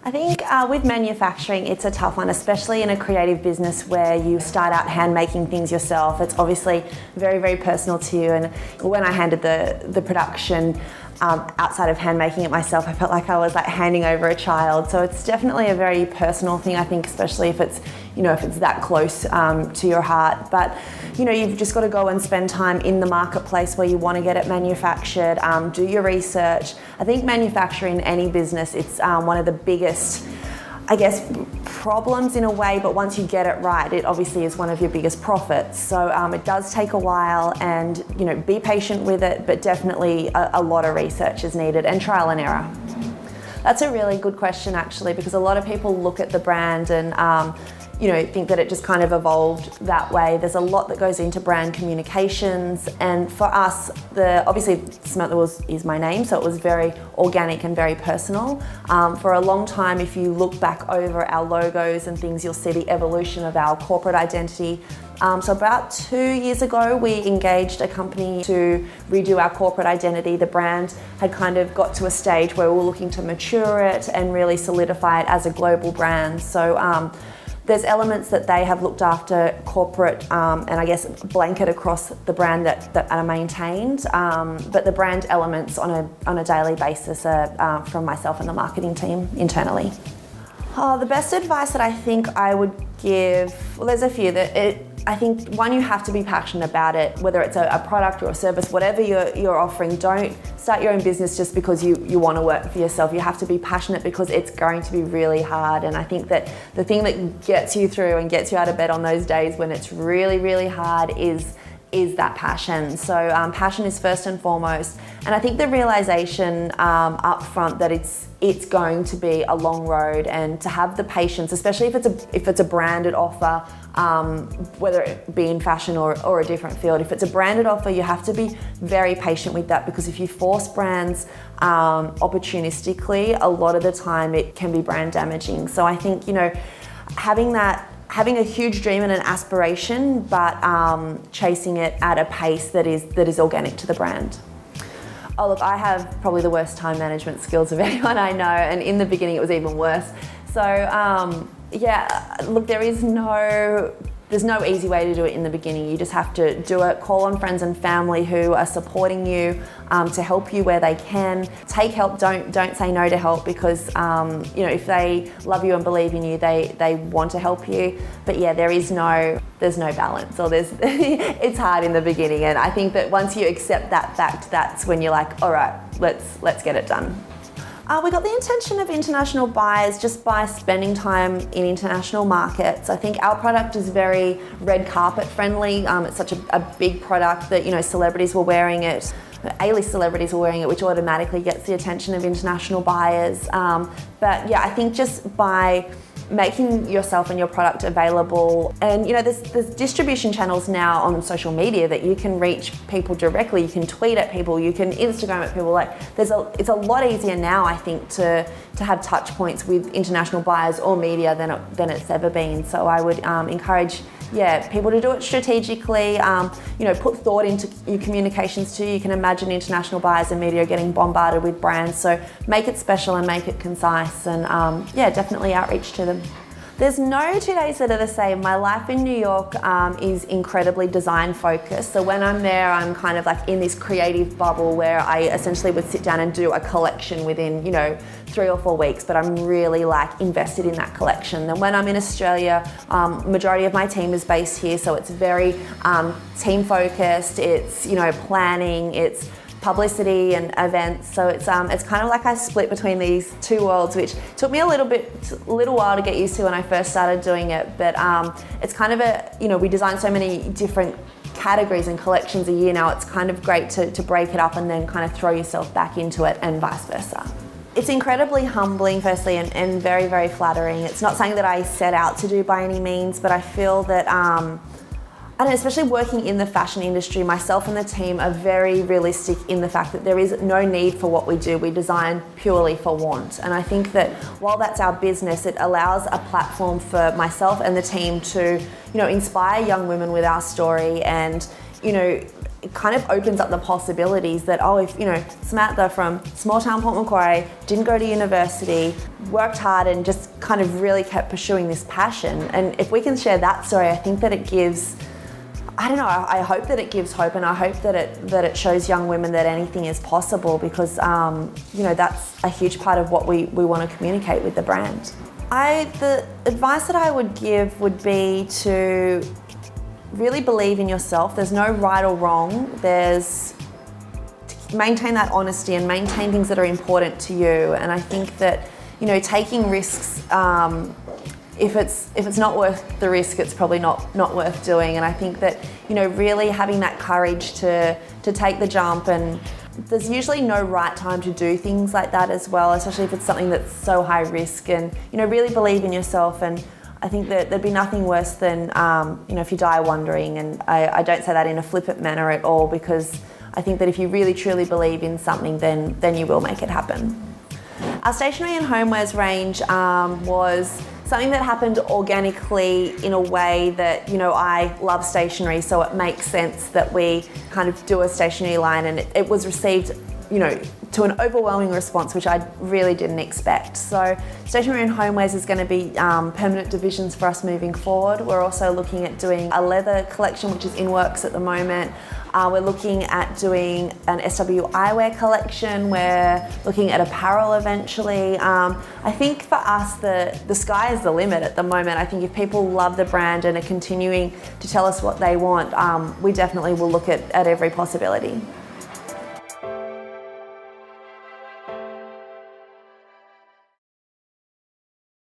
I think with manufacturing, it's a tough one, especially in a creative business where you start out hand making things yourself. It's obviously very, very personal to you. And when I handed the production outside of hand making it myself, I felt like I was like handing over a child. So it's definitely a very personal thing, I think, especially if it's, if it's that close to your heart. But, you've just got to go and spend time in the marketplace where you want to get it manufactured, do your research. I think manufacturing any business, it's one of the biggest, I guess, problems in a way, but once you get it right, it obviously is one of your biggest profits. So it does take a while, and be patient with it, but definitely a lot of research is needed and trial and error. That's a really good question, actually, because a lot of people look at the brand and think that it just kind of evolved that way. There's a lot that goes into brand communications, and for us, obviously Samantha is my name, so it was very organic and very personal. For a long time, if you look back over our logos and things, you'll see the evolution of our corporate identity. So about 2 years ago, we engaged a company to redo our corporate identity. The brand had kind of got to a stage where we were looking to mature it and really solidify it as a global brand. So there's elements that they have looked after corporate and I guess blanket across the brand that are maintained, but the brand elements on a daily basis are from myself and the marketing team internally. The best advice that I think I would give, well, there's a few. I think one, you have to be passionate about it, whether it's a product or a service, whatever you're offering. Don't start your own business just because you want to work for yourself. You have to be passionate because it's going to be really hard. And I think that the thing that gets you through and gets you out of bed on those days when it's really, really hard is that passion. So passion is first and foremost. And I think the realization up front that it's going to be a long road, and to have the patience, especially if it's a branded offer, whether it be in fashion or a different field. If it's a branded offer, you have to be very patient with that, because if you force brands opportunistically, a lot of the time it can be brand damaging. So I think, having a huge dream and an aspiration, but chasing it at a pace that is organic to the brand. Oh look, I have probably the worst time management skills of anyone I know, and in the beginning it was even worse. So look, there's no easy way to do it in the beginning. You just have to do it, call on friends and family who are supporting you to help you where they can. Take help, don't say no to help, because if they love you and believe in you, they want to help you. But yeah, there's no balance, or it's hard in the beginning. And I think that once you accept that fact, that's when you're like, all right, let's get it done. We got the attention of international buyers just by spending time in international markets. I think our product is very red carpet friendly. It's such a big product that, celebrities were wearing it. A-list celebrities were wearing it, which automatically gets the attention of international buyers. But yeah, I think just by making yourself and your product available, and there's distribution channels now on social media that you can reach people directly. You can tweet at people, you can Instagram at people. It's a lot easier now, I think, to have touch points with international buyers or media than it's ever been. So I would encourage people to do it strategically. Put thought into your communications too. You can imagine international buyers and media getting bombarded with brands, so make it special and make it concise, and definitely outreach to them. There's no 2 days that are the same. My life in New York is incredibly design focused. So when I'm there, I'm kind of like in this creative bubble where I essentially would sit down and do a collection within, 3 or 4 weeks, but I'm really invested in that collection. Then when I'm in Australia, majority of my team is based here, so it's very team focused. It's, planning, it's publicity and events. So it's kind of like I split between these two worlds, which took me a little while to get used to when I first started doing it. But it's kind of we design so many different categories and collections a year now. It's kind of great to break it up and then kind of throw yourself back into it, and vice versa. It's incredibly humbling, firstly, and very, very flattering. It's not something that I set out to do by any means, but I feel that especially working in the fashion industry, myself and the team are very realistic in the fact that there is no need for what we do. We design purely for want. And I think that while that's our business, it allows a platform for myself and the team to, inspire young women with our story, and, it kind of opens up the possibilities that, oh, if, you know, Samantha from small town Port Macquarie didn't go to university, worked hard and just kind of really kept pursuing this passion. And if we can share that story, I think that it gives, I don't know, I hope that it gives hope, and I hope that it shows young women that anything is possible, because you know, that's a huge part of what we want to communicate with the brand. The advice that I would give would be to really believe in yourself. There's no right or wrong. There's to maintain that honesty and maintain things that are important to you. And I think that, you know, taking risks, if it's not worth the risk, it's probably not worth doing. And I think that, you know, really having that courage to take the jump, and there's usually no right time to do things like that as well, especially if it's something that's so high risk. And, you know, really believe in yourself. And I think that there'd be nothing worse than, you know, if you die wondering. And I don't say that in a flippant manner at all, because I think that if you really truly believe in something, then you will make it happen. Our stationery and homewares range was something that happened organically in a way that, you know, I love stationery, so it makes sense that we kind of do a stationery line, and it was received, you know, to an overwhelming response, which I really didn't expect. So stationery and homewares is going to be permanent divisions for us moving forward. We're also looking at doing a leather collection, which is in works at the moment. We're looking at doing an SW eyewear collection. We're looking at apparel eventually. I think for us, the sky is the limit at the moment. I think if people love the brand and are continuing to tell us what they want, we definitely will look at every possibility.